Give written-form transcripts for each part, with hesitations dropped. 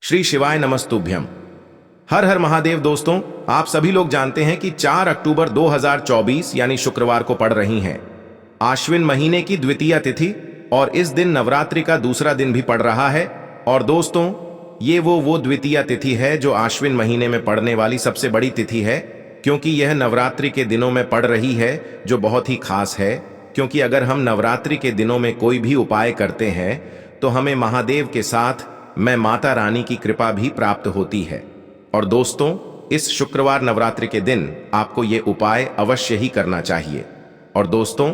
श्री शिवाय नमस्तुभ्यम। हर हर महादेव। दोस्तों, आप सभी लोग जानते हैं कि 4 अक्टूबर 2024 यानी शुक्रवार को पड़ रही हैं आश्विन महीने की द्वितीय तिथि, और इस दिन नवरात्रि का दूसरा दिन भी पड़ रहा है। और दोस्तों, ये वो द्वितीय तिथि है जो आश्विन महीने में पड़ने वाली सबसे बड़ी तिथि है, क्योंकि यह नवरात्रि के दिनों में पड़ रही है, जो बहुत ही खास है। क्योंकि अगर हम नवरात्रि के दिनों में कोई भी उपाय करते हैं तो हमें महादेव के साथ मैं माता रानी की कृपा भी प्राप्त होती है। और दोस्तों, इस शुक्रवार नवरात्रि के दिन आपको ये उपाय अवश्य ही करना चाहिए। और दोस्तों,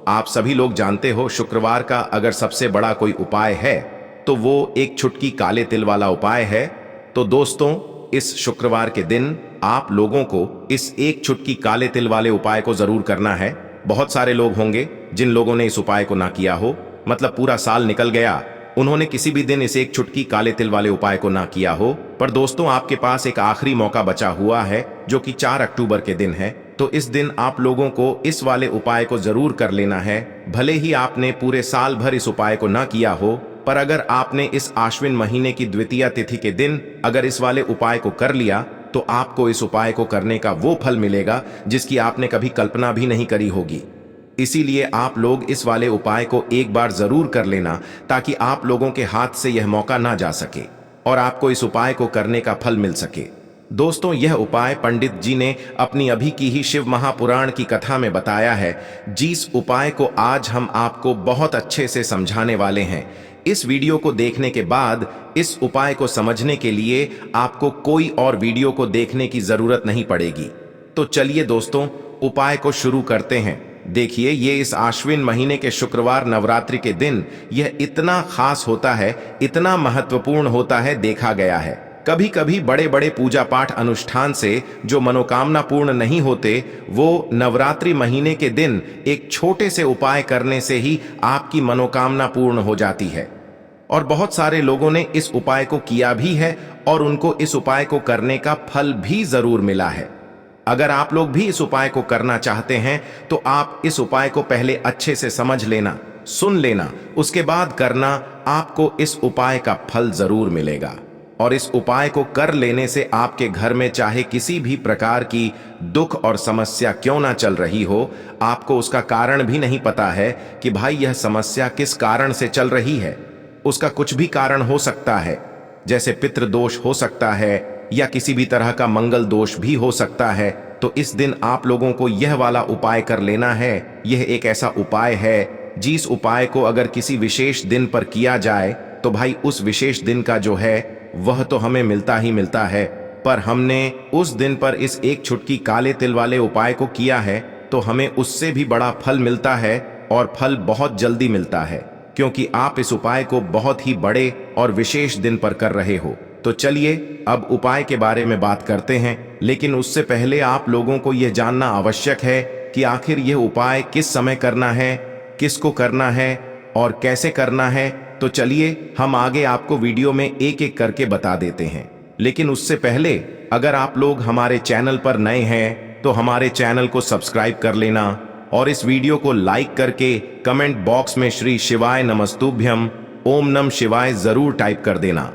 आप सभी लोग जानते हो, शुक्रवार का अगर सबसे बड़ा कोई उपाय है तो वो एक चुटकी काले तिल वाला उपाय है। तो दोस्तों, इस शुक्रवार के दिन आप लोगों को इस एक चुटकी काले तिल वाले उपाय को जरूर करना है। बहुत सारे लोग होंगे जिन लोगों ने इस उपाय को ना किया हो, मतलब पूरा साल निकल गया, उन्होंने किसी भी दिन इस एक चुटकी काले तिल वाले उपाय को ना किया हो। पर दोस्तों, आपके पास एक आखिरी मौका बचा हुआ है, जो कि 4 अक्टूबर के दिन है। तो इस दिन आप लोगों को इस वाले उपाय को जरूर कर लेना है। भले ही आपने पूरे साल भर इस उपाय को ना किया हो, पर अगर आपने इस आश्विन महीने की द्वितीय तिथि के दिन अगर इस वाले उपाय को कर लिया तो आपको इस उपाय को करने का वो फल मिलेगा जिसकी आपने कभी कल्पना भी नहीं करी होगी। इसीलिए आप लोग इस वाले उपाय को एक बार जरूर कर लेना, ताकि आप लोगों के हाथ से यह मौका ना जा सके और आपको इस उपाय को करने का फल मिल सके। दोस्तों, यह उपाय पंडित जी ने अपनी अभी की ही शिव महापुराण की कथा में बताया है, जिस उपाय को आज हम आपको बहुत अच्छे से समझाने वाले हैं। इस वीडियो को देखने के बाद इस उपाय को समझने के लिए आपको कोई और वीडियो को देखने की जरूरत नहीं पड़ेगी। तो चलिए दोस्तों, उपाय को शुरू करते हैं। देखिए, ये इस आश्विन महीने के शुक्रवार नवरात्रि के दिन यह इतना खास होता है, इतना महत्वपूर्ण होता है, देखा गया है कभी कभी बड़े बड़े पूजा पाठ अनुष्ठान से जो मनोकामना पूर्ण नहीं होते, वो नवरात्रि महीने के दिन एक छोटे से उपाय करने से ही आपकी मनोकामना पूर्ण हो जाती है। और बहुत सारे लोगों ने इस उपाय को किया भी है और उनको इस उपाय को करने का फल भी जरूर मिला है। अगर आप लोग भी इस उपाय को करना चाहते हैं तो आप इस उपाय को पहले अच्छे से समझ लेना, सुन लेना, उसके बाद करना। आपको इस उपाय का फल जरूर मिलेगा। और इस उपाय को कर लेने से आपके घर में चाहे किसी भी प्रकार की दुख और समस्या क्यों ना चल रही हो, आपको उसका कारण भी नहीं पता है कि भाई यह समस्या किस कारण से चल रही है। उसका कुछ भी कारण हो सकता है, जैसे पितृदोष हो सकता है या किसी भी तरह का मंगल दोष भी हो सकता है। तो इस दिन आप लोगों को यह वाला उपाय कर लेना है। यह एक ऐसा उपाय है जिस उपाय को अगर किसी विशेष दिन पर किया जाए तो भाई उस विशेष दिन का जो है वह तो हमें मिलता ही मिलता है। पर हमने उस दिन पर इस एक चुटकी काले तिल वाले उपाय को किया है तो हमें उससे भी बड़ा फल मिलता है, और फल बहुत जल्दी मिलता है, क्योंकि आप इस उपाय को बहुत ही बड़े और विशेष दिन पर कर रहे हो। तो चलिए अब उपाय के बारे में बात करते हैं, लेकिन उससे पहले आप लोगों को यह जानना आवश्यक है कि आखिर यह उपाय किस समय करना है, किसको करना है और कैसे करना है। तो चलिए हम आगे आपको वीडियो में एक एक करके बता देते हैं। लेकिन उससे पहले अगर आप लोग हमारे चैनल पर नए हैं तो हमारे चैनल को सब्सक्राइब कर लेना, और इस वीडियो को लाइक करके कमेंट बॉक्स में श्री शिवाय नमस्तुभ्यम ओम नम शिवाय जरूर टाइप कर देना।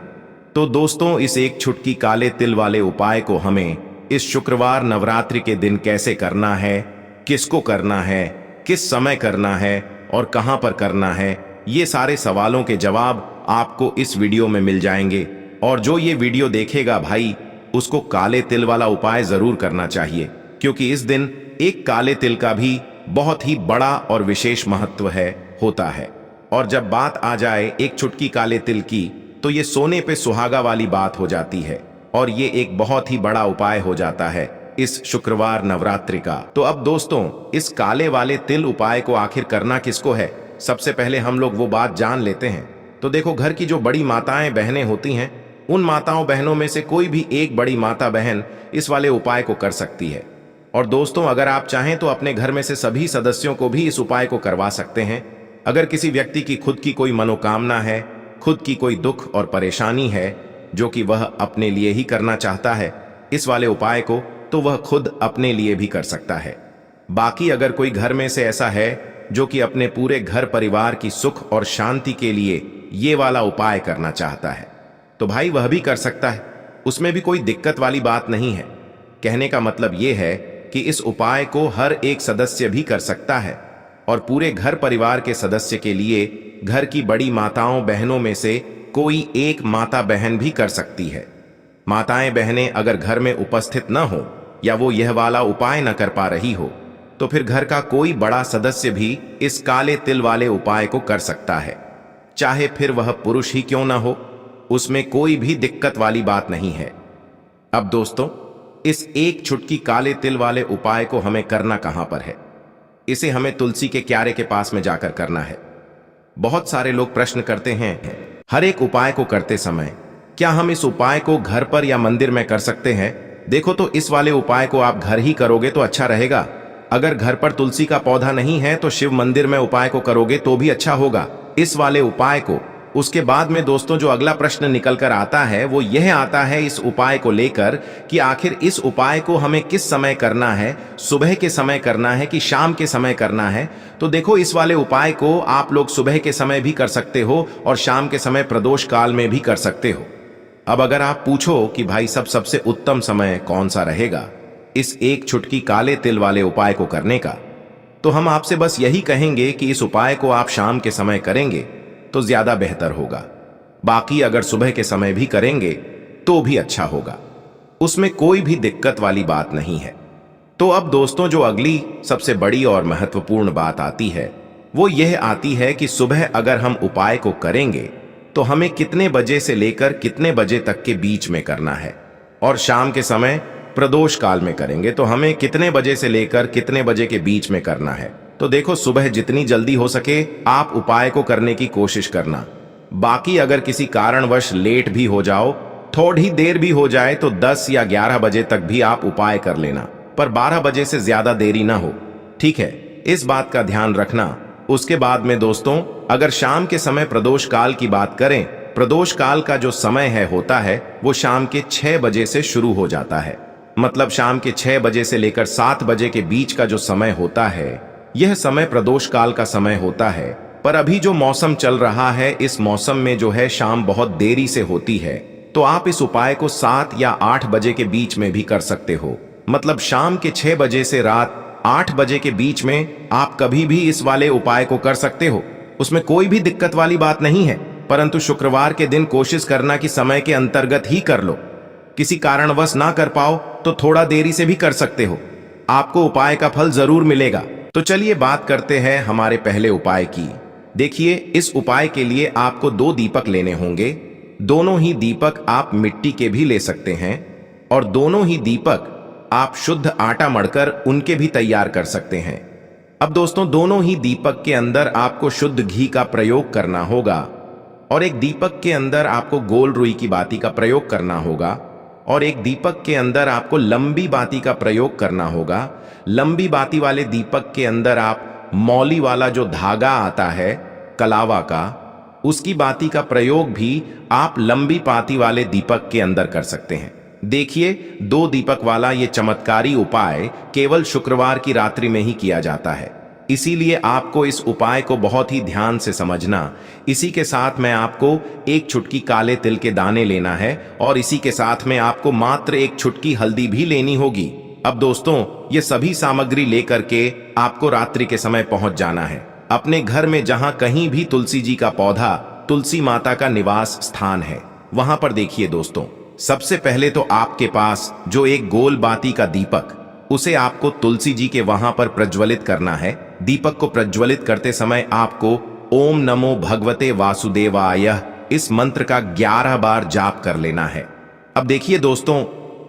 तो दोस्तों, इस एक चुटकी काले तिल वाले उपाय को हमें इस शुक्रवार नवरात्रि के दिन कैसे करना है, किसको करना है, किस समय करना है और कहां पर करना है, ये सारे सवालों के जवाब आपको इस वीडियो में मिल जाएंगे। और जो ये वीडियो देखेगा भाई, उसको काले तिल वाला उपाय जरूर करना चाहिए, क्योंकि इस दिन एक काले तिल का भी बहुत ही बड़ा और विशेष महत्व होता है। और जब बात आ जाए एक चुटकी काले तिल की, तो ये सोने पे सुहागा वाली बात हो जाती है, और ये एक बहुत ही बड़ा उपाय हो जाता है इस शुक्रवार नवरात्रि का। तो अब दोस्तों, इस काले वाले तिल उपाय को आखिर करना किसको है, सबसे पहले हम लोग वो बात जान लेते हैं। तो देखो, घर की जो बड़ी माताएं बहनें होती हैं, उन माताओं बहनों में से कोई भी एक बड़ी माता बहन इस वाले उपाय को कर सकती है। और दोस्तों, अगर आप चाहें तो अपने घर में से सभी सदस्यों को भी इस उपाय को करवा सकते हैं। अगर किसी व्यक्ति की खुद की कोई मनोकामना है, खुद की कोई दुख और परेशानी है जो कि वह अपने लिए ही करना चाहता है इस वाले उपाय को, तो वह खुद अपने लिए भी कर सकता है। बाकी अगर कोई घर में से ऐसा है जो कि अपने पूरे घर परिवार की सुख और शांति के लिए ये वाला उपाय करना चाहता है, तो भाई वह भी कर सकता है, उसमें भी कोई दिक्कत वाली बात नहीं है। कहने का मतलब यह है कि इस उपाय को हर एक सदस्य भी कर सकता है और पूरे घर परिवार के सदस्य के लिए घर की बड़ी माताओं बहनों में से कोई एक माता बहन भी कर सकती है। माताएं बहनें अगर घर में उपस्थित न हो या वो यह वाला उपाय न कर पा रही हो तो फिर घर का कोई बड़ा सदस्य भी इस काले तिल वाले उपाय को कर सकता है, चाहे फिर वह पुरुष ही क्यों ना हो, उसमें कोई भी दिक्कत वाली बात नहीं है। अब दोस्तों, इस एक चुटकी काले तिल वाले उपाय को हमें करना कहां पर है? इसे हमें तुलसी के क्यारे के पास में जाकर करना है। बहुत सारे लोग प्रश्न करते हैं, हर एक उपाय को करते समय क्या हम इस उपाय को घर पर या मंदिर में कर सकते हैं? देखो, तो इस वाले उपाय को आप घर ही करोगे तो अच्छा रहेगा। अगर घर पर तुलसी का पौधा नहीं है तो शिव मंदिर में उपाय को करोगे तो भी अच्छा होगा इस वाले उपाय को। उसके बाद में दोस्तों जो अगला प्रश्न निकल कर आता है वो यह आता है इस उपाय को लेकर कि आखिर इस उपाय को हमें किस समय करना है, सुबह के समय करना है कि शाम के समय करना है? तो देखो, इस वाले उपाय को आप लोग सुबह के समय भी कर सकते हो और शाम के समय प्रदोष काल में भी कर सकते हो। अब अगर आप पूछो कि भाई सबसे उत्तम समय कौन सा रहेगा इस एक चुटकी काले तिल वाले उपाय को करने का, तो हम आपसे बस यही कहेंगे कि इस उपाय को आप शाम के समय करेंगे तो ज्यादा बेहतर होगा। बाकी अगर सुबह के समय भी करेंगे तो भी अच्छा होगा, उसमें कोई भी दिक्कत वाली बात नहीं है। तो अब दोस्तों जो अगली सबसे बड़ी और महत्वपूर्ण बात आती है वो यह आती है कि सुबह अगर हम उपाय को करेंगे तो हमें कितने बजे से लेकर कितने बजे तक के बीच में करना है, और शाम के समय प्रदोष काल में करेंगे तो हमें कितने बजे से लेकर कितने बजे के बीच में करना है। तो देखो, सुबह जितनी जल्दी हो सके आप उपाय को करने की कोशिश करना। बाकी अगर किसी कारणवश लेट भी हो जाओ, थोड़ी देर भी हो जाए तो 10 या 11 बजे तक भी आप उपाय कर लेना, पर 12 बजे से ज्यादा देरी ना हो, ठीक है? इस बात का ध्यान रखना। उसके बाद में दोस्तों अगर शाम के समय प्रदोष काल की बात करें, प्रदोष काल का जो समय होता है वो शाम के 6 बजे से शुरू हो जाता है। मतलब शाम के 6 बजे से लेकर 7 बजे के बीच का जो समय होता है यह समय प्रदोष काल का समय होता है। पर अभी जो मौसम चल रहा है इस मौसम में जो है शाम बहुत देरी से होती है, तो आप इस उपाय को 7 या 8 बजे के बीच में भी कर सकते हो। मतलब शाम के 6 बजे से रात 8 बजे के बीच में आप कभी भी इस वाले उपाय को कर सकते हो, उसमें कोई भी दिक्कत वाली बात नहीं है। परंतु शुक्रवार के दिन कोशिश करना कि समय के अंतर्गत ही कर लो। किसी कारणवश ना कर पाओ तो थोड़ा देरी से भी कर सकते हो, आपको उपाय का फल जरूर मिलेगा। तो चलिए बात करते हैं हमारे पहले उपाय की। देखिए, इस उपाय के लिए आपको 2 दीपक लेने होंगे। दोनों ही दीपक आप मिट्टी के भी ले सकते हैं और दोनों ही दीपक आप शुद्ध आटा मढ़कर उनके भी तैयार कर सकते हैं। अब दोस्तों दोनों ही दीपक के अंदर आपको शुद्ध घी का प्रयोग करना होगा और एक दीपक के अंदर आपको गोल रुई की बाती का प्रयोग करना होगा और एक दीपक के अंदर आपको लंबी बाती का प्रयोग करना होगा। लंबी बाती वाले दीपक के अंदर आप मौली वाला जो धागा आता है कलावा का, उसकी बाती का प्रयोग भी आप लंबी बाती वाले दीपक के अंदर कर सकते हैं। देखिए, 2 दीपक वाला ये चमत्कारी उपाय केवल शुक्रवार की रात्रि में ही किया जाता है, इसीलिए आपको इस उपाय को बहुत ही ध्यान से समझना। इसी के साथ में आपको एक चुटकी काले तिल के दाने लेना है और इसी के साथ में आपको मात्र एक चुटकी हल्दी भी लेनी होगी। अब दोस्तों ये सभी सामग्री लेकर के आपको रात्रि के समय पहुंच जाना है अपने घर में, जहां कहीं भी तुलसी जी का पौधा, तुलसी माता का निवास स्थान है, वहां पर देखिए दोस्तों, सबसे पहले तो आपके पास जो एक गोल बाती का दीपक, उसे आपको तुलसी जी के वहां पर प्रज्वलित करना है। दीपक को प्रज्वलित करते समय आपको ओम नमो भगवते वासुदेवाय इस मंत्र का 11 बार जाप कर लेना है। अब देखिए दोस्तों,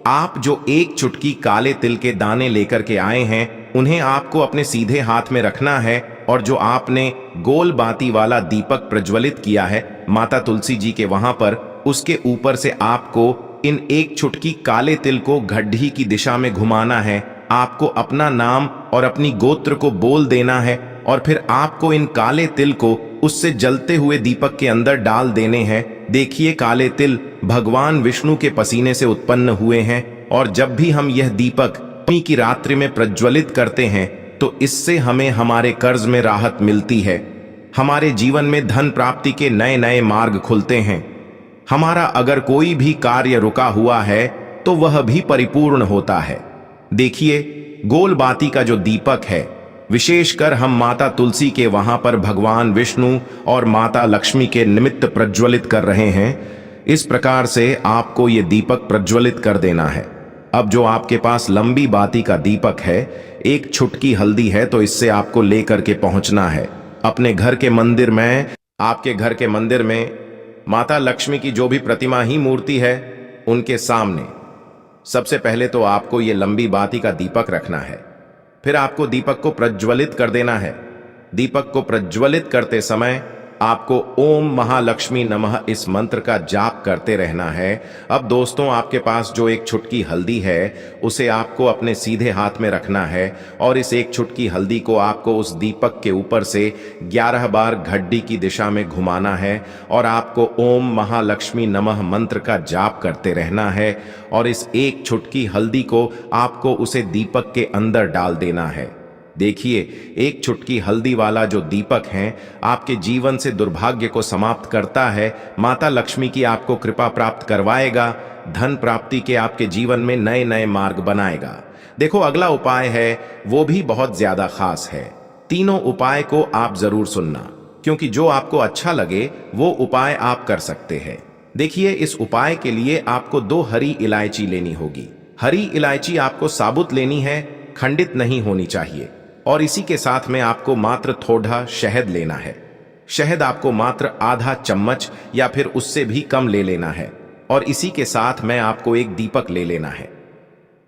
आप जो एक चुटकी काले तिल के दाने लेकर के आए हैं उन्हें आपको अपने सीधे हाथ में रखना है और जो आपने गोल बाती वाला दीपक प्रज्वलित किया है माता तुलसी जी के वहां पर, उसके ऊपर से आपको इन एक चुटकी काले तिल को गड्ढी की दिशा में घुमाना है। आपको अपना नाम और अपनी गोत्र को बोल देना है और फिर आपको इन काले तिल को उससे जलते हुए दीपक के अंदर डाल देने हैं। देखिए, काले तिल भगवान विष्णु के पसीने से उत्पन्न हुए हैं और जब भी हम यह दीपक नवमी की रात्रि में प्रज्वलित करते हैं तो इससे हमें हमारे कर्ज में राहत मिलती है, हमारे जीवन में धन प्राप्ति के नए नए मार्ग खुलते हैं। हमारा अगर कोई भी कार्य रुका हुआ है तो वह भी परिपूर्ण होता है। देखिए, गोल बाती का जो दीपक है, विशेषकर हम माता तुलसी के वहां पर भगवान विष्णु और माता लक्ष्मी के निमित्त प्रज्वलित कर रहे हैं। इस प्रकार से आपको ये दीपक प्रज्वलित कर देना है। अब जो आपके पास लंबी बाती का दीपक है, एक छुटकी हल्दी है, तो इससे आपको लेकर के पहुंचना है अपने घर के मंदिर में। आपके घर के मंदिर में माता लक्ष्मी की जो भी प्रतिमा ही मूर्ति है, उनके सामने सबसे पहले तो आपको ये लंबी बाती का दीपक रखना है। फिर आपको दीपक को प्रज्वलित कर देना है। दीपक को प्रज्वलित करते समय आपको ओम महालक्ष्मी नमः इस मंत्र का जाप करते रहना है। अब दोस्तों, आपके पास जो एक छुटकी हल्दी है, उसे आपको अपने सीधे हाथ में रखना है और इस एक छुटकी हल्दी को आपको उस दीपक के ऊपर से 11 बार घड्डी की दिशा में घुमाना है और आपको ओम महालक्ष्मी नमः मंत्र का जाप करते रहना है। और इस एक छुटकी हल्दी को आपको उसे दीपक के अंदर डाल देना है। देखिए, एक छुटकी हल्दी वाला जो दीपक है, आपके जीवन से दुर्भाग्य को समाप्त करता है, माता लक्ष्मी की आपको कृपा प्राप्त करवाएगा, धन प्राप्ति के आपके जीवन में नए नए मार्ग बनाएगा। देखो, अगला उपाय है, वो भी बहुत ज्यादा खास है। तीनों उपाय को आप जरूर सुनना, क्योंकि जो आपको अच्छा लगे वो उपाय आप कर सकते हैं। देखिए, इस उपाय के लिए आपको 2 हरी इलायची लेनी होगी। हरी इलायची आपको साबुत लेनी है, खंडित नहीं होनी चाहिए। और इसी के साथ में आपको मात्र थोड़ा शहद लेना है। शहद आपको मात्र आधा चम्मच या फिर उससे भी कम ले लेना है। और इसी के साथ में आपको एक दीपक ले लेना है।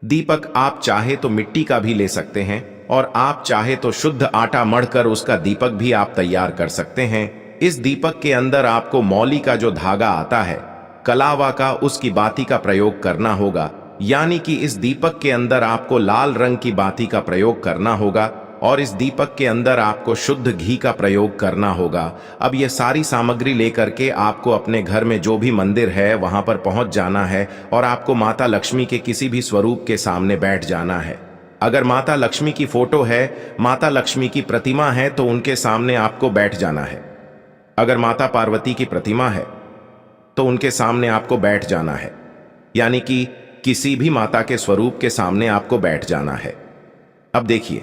दीपक आप चाहे तो मिट्टी का भी ले सकते हैं और आप चाहे तो शुद्ध आटा मढ़कर उसका दीपक भी आप तैयार कर सकते हैं। इस दीपक के अंदर आपको मौली का जो धागा आता है, कलावा का, उसकी बाती का प्रयोग करना होगा। यानी कि इस दीपक के अंदर आपको लाल रंग की बाती का प्रयोग करना होगा और इस दीपक के अंदर आपको शुद्ध घी का प्रयोग करना होगा। अब ये सारी सामग्री लेकर के आपको अपने घर में जो भी मंदिर है वहां पर पहुंच जाना है और आपको माता लक्ष्मी के किसी भी स्वरूप के सामने बैठ जाना है। अगर माता लक्ष्मी की फोटो है, माता लक्ष्मी की प्रतिमा है, तो उनके सामने आपको बैठ जाना है। अगर माता पार्वती की प्रतिमा है तो उनके सामने आपको बैठ जाना है। यानी कि किसी भी माता के स्वरूप के सामने आपको बैठ जाना है। अब देखिए,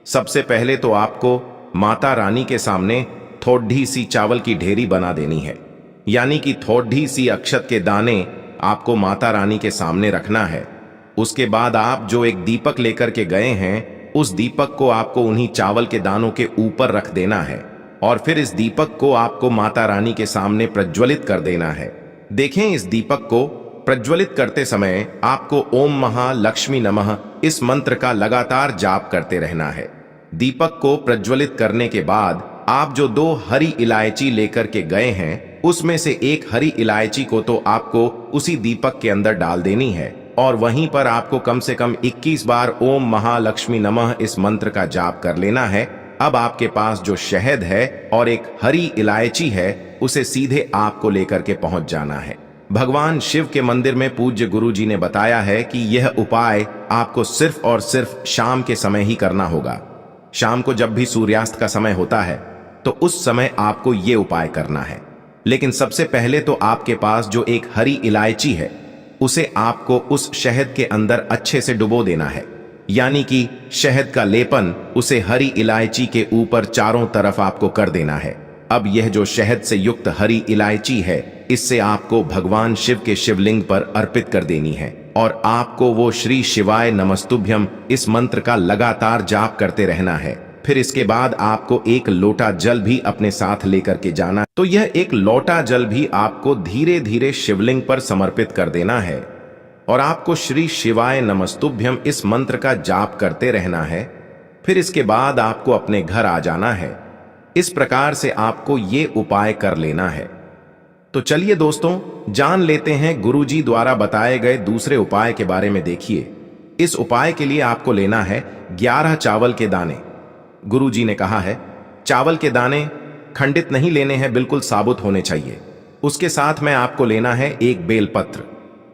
सबसे पहले तो आपको माता रानी के सामने थोड़ी सी चावल की ढेरी बना देनी है। यानी कि थोड़ी सी अक्षत के दाने आपको माता रानी के सामने रखना है। उसके बाद आप जो एक दीपक लेकर के गए हैं, उस दीपक को आपको उन्हीं चावल के दानों के ऊपर रख देना है और फिर इस दीपक को आपको माता रानी के सामने प्रज्वलित कर देना है। देखें, इस दीपक को प्रज्वलित करते समय आपको ओम महालक्ष्मी नमः इस मंत्र का लगातार जाप करते रहना है। दीपक को प्रज्वलित करने के बाद आप जो 2 हरी इलायची लेकर के गए हैं, उसमें से एक हरी इलायची को तो आपको उसी दीपक के अंदर डाल देनी है और वहीं पर आपको कम से कम 21 बार ओम महालक्ष्मी नमः इस मंत्र का जाप कर लेना है। अब आपके पास जो शहद है और एक हरी इलायची है, उसे सीधे आपको लेकर के पहुंच जाना है। भगवान शिव के मंदिर में पूज्य गुरु जी ने बताया है कि यह उपाय आपको सिर्फ और सिर्फ शाम के समय ही करना होगा। शाम को जब भी सूर्यास्त का समय होता है, तो उस समय आपको यह उपाय करना है। लेकिन सबसे पहले तो आपके पास जो एक हरी इलायची है, उसे आपको उस शहद के अंदर अच्छे से डुबो देना है। यानी कि शहद का लेपन उसे हरी इलायची के ऊपर चारों तरफ आपको कर देना है। अब यह जो शहद से युक्त हरी इलायची है, इससे आपको भगवान शिव के शिवलिंग पर अर्पित कर देनी है और आपको वो श्री शिवाय नमस्तुभ्यम इस मंत्र का लगातार जाप करते रहना है। फिर इसके बाद आपको एक लोटा जल भी अपने साथ लेकर के जाना। तो यह एक लोटा जल भी आपको धीरे धीरे शिवलिंग पर समर्पित कर देना है और आपको श्री शिवाय नमस्तुभ्यम इस मंत्र का जाप करते रहना है। फिर इसके बाद आपको अपने घर आ जाना है। इस प्रकार से आपको ये उपाय कर लेना है। तो चलिए दोस्तों, जान लेते हैं गुरुजी द्वारा बताए गए दूसरे उपाय के बारे में। देखिए, इस उपाय के लिए आपको लेना है 11 चावल के दाने। गुरुजी ने कहा है, चावल के दाने खंडित नहीं लेने हैं, बिल्कुल साबुत होने चाहिए। उसके साथ में आपको लेना है एक बेलपत्र।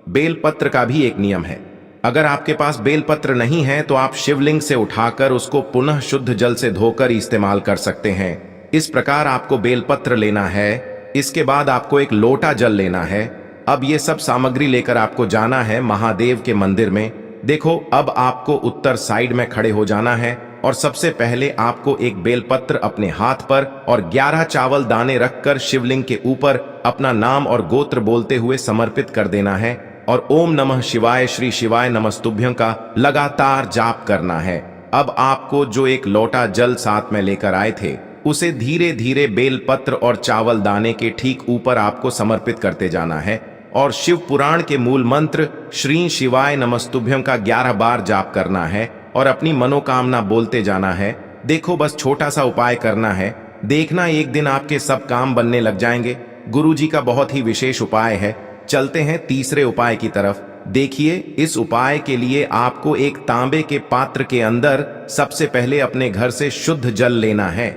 बेलपत्र का भी एक नियम है, अगर आपके पास बेलपत्र नहीं है तो आप शिवलिंग से उठाकर उसको पुनः शुद्ध जल से धोकर इस्तेमाल कर सकते हैं। इस प्रकार आपको बेलपत्र लेना है इसके बाद आपको एक लोटा जल लेना है। अब ये सब सामग्री लेकर आपको जाना है महादेव के मंदिर में। देखो, अब आपको उत्तर साइड में खड़े हो जाना है और सबसे पहले आपको एक बेलपत्र अपने हाथ पर और 11 चावल दाने रखकर शिवलिंग के ऊपर अपना नाम और गोत्र बोलते हुए समर्पित कर देना है और ओम नमः शिवाय श्री शिवाय नमस्तुभ्यं का लगातार जाप करना है। अब आपको जो एक लोटा जल साथ में लेकर आए थे उसे धीरे धीरे बेलपत्र और चावल दाने के ठीक ऊपर आपको समर्पित करते जाना है और शिव पुराण के मूल मंत्र श्री शिवाय नमस्तुभ्यं का 11 बार जाप करना है और अपनी मनोकामना बोलते जाना है। देखो, बस छोटा सा उपाय करना है, देखना एक दिन आपके सब काम बनने लग जाएंगे। गुरुजी का बहुत ही विशेष उपाय है। चलते हैं तीसरे उपाय की तरफ। देखिए, इस उपाय के लिए आपको एक तांबे के पात्र के अंदर सबसे पहले अपने घर से शुद्ध जल लेना है।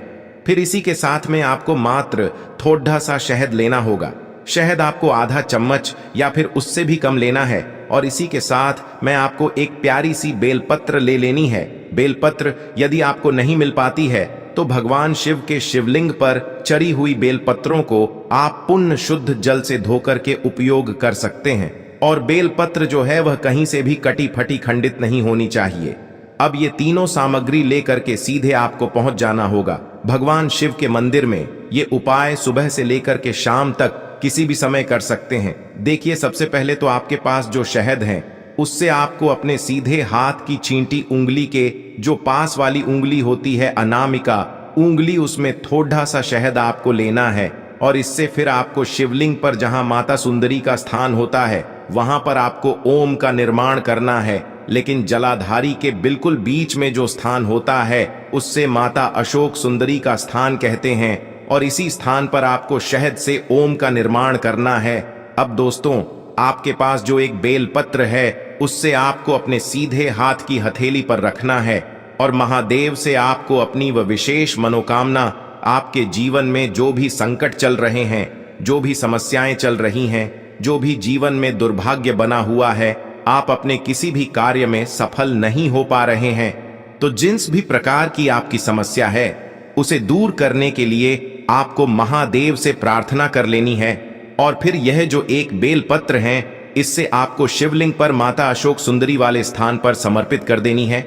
फिर इसी के साथ में आपको मात्र थोड़ा सा शहद लेना होगा। शहद आपको आधा चम्मच या फिर उससे भी कम लेना है और इसी के साथ मैं आपको एक प्यारी सी बेलपत्र ले लेनी है। बेलपत्र यदि आपको नहीं मिल पाती है तो भगवान शिव के शिवलिंग पर चढ़ी हुई बेलपत्रों को आप पुण्य शुद्ध जल से धोकर के उपयोग कर सकते हैं और बेलपत्र जो है वह कहीं से भी कटी फटी खंडित नहीं होनी चाहिए। अब ये तीनों सामग्री लेकर के सीधे आपको पहुंच जाना होगा भगवान शिव के मंदिर में। ये उपाय सुबह से लेकर के शाम तक किसी भी समय कर सकते हैं। देखिए, सबसे पहले तो आपके पास जो शहद है उससे आपको अपने सीधे हाथ की चींटी उंगली के जो पास वाली उंगली होती है अनामिका उंगली, उसमें थोड़ा सा शहद आपको लेना है और इससे फिर आपको शिवलिंग पर जहां माता सुंदरी का स्थान होता है वहां पर आपको ओम का निर्माण करना है। लेकिन जलाधारी के बिल्कुल बीच में जो स्थान होता है उससे माता अशोक सुंदरी का स्थान कहते हैं और इसी स्थान पर आपको शहद से ओम का निर्माण करना है। अब दोस्तों, आपके पास जो एक बेलपत्र है उससे आपको अपने सीधे हाथ की हथेली पर रखना है और महादेव से आपको अपनी वह विशेष मनोकामना, आपके जीवन में जो भी संकट चल रहे हैं, जो भी समस्याएं चल रही हैं, जो भी जीवन में दुर्भाग्य बना हुआ है, आप अपने किसी भी कार्य में सफल नहीं हो पा रहे हैं, तो जिस भी प्रकार की आपकी समस्या है उसे दूर करने के लिए आपको महादेव से प्रार्थना कर लेनी है और फिर यह जो एक बेलपत्र है इससे आपको शिवलिंग पर माता अशोक सुंदरी वाले स्थान पर समर्पित कर देनी है।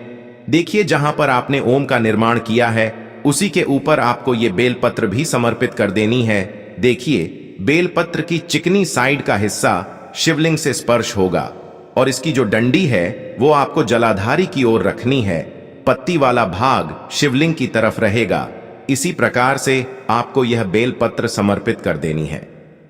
देखिए, जहां पर आपने ओम का निर्माण किया है उसी के ऊपर आपको ये बेलपत्र भी समर्पित कर देनी है। देखिए, बेलपत्र की चिकनी साइड का हिस्सा शिवलिंग से स्पर्श होगा और इसकी जो डंडी है वो आपको जलाधारी की ओर रखनी है। पत्ती वाला भाग शिवलिंग की तरफ रहेगा। इसी प्रकार से आपको यह बेलपत्र समर्पित कर देनी है।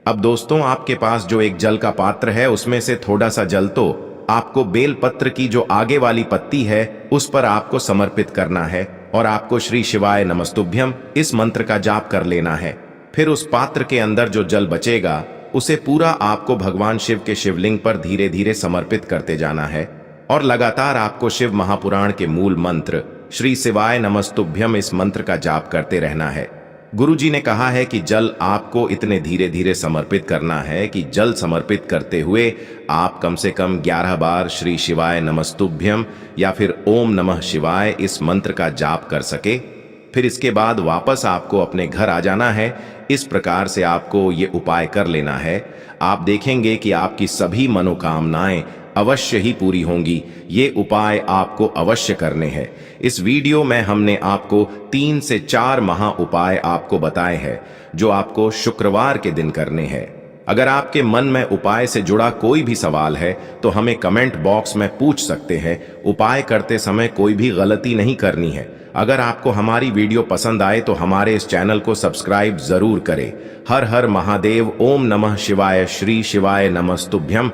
अब दोस्तों, आपके पास जो एक जल का पात्र है उसमें से थोड़ा सा जल तो आपको बेलपत्र की जो आगे वाली पत्ती है उस पर आपको समर्पित करना है और आपको श्री शिवाय नमस्तुभ्यं इस मंत्र का जाप कर लेना है। फिर उस पात्र के अंदर जो जल बचेगा उसे पूरा आपको भगवान शिव के शिवलिंग पर धीरे धीरे समर्पित करते जाना है और लगातार आपको शिव महापुराण के मूल मंत्र श्री शिवाय नमस्तुभ्यं इस मंत्र का जाप करते रहना है। गुरुजी ने कहा है कि जल आपको इतने धीरे धीरे समर्पित करना है कि जल समर्पित करते हुए आप कम से कम 11 बार श्री शिवाय नमस्तुभ्यं या फिर ओम नमः शिवाय इस मंत्र का जाप कर सके। फिर इसके बाद वापस आपको अपने घर आ जाना है। इस प्रकार से आपको ये उपाय कर लेना है। आप देखेंगे कि आपकी सभी मनोकामनाएं अवश्य ही पूरी होंगी। ये उपाय आपको अवश्य करने हैं। इस वीडियो में हमने आपको 3 से 4 महा उपाय आपको बताए हैं जो आपको शुक्रवार के दिन करने हैं। अगर आपके मन में उपाय से जुड़ा कोई भी सवाल है तो हमें कमेंट बॉक्स में पूछ सकते हैं। उपाय करते समय कोई भी गलती नहीं करनी है। अगर आपको हमारी वीडियो पसंद आए तो हमारे इस चैनल को सब्सक्राइब जरूर करें। हर हर महादेव। ओम नमः शिवाय। श्री शिवाय नमस्तुभ्यं।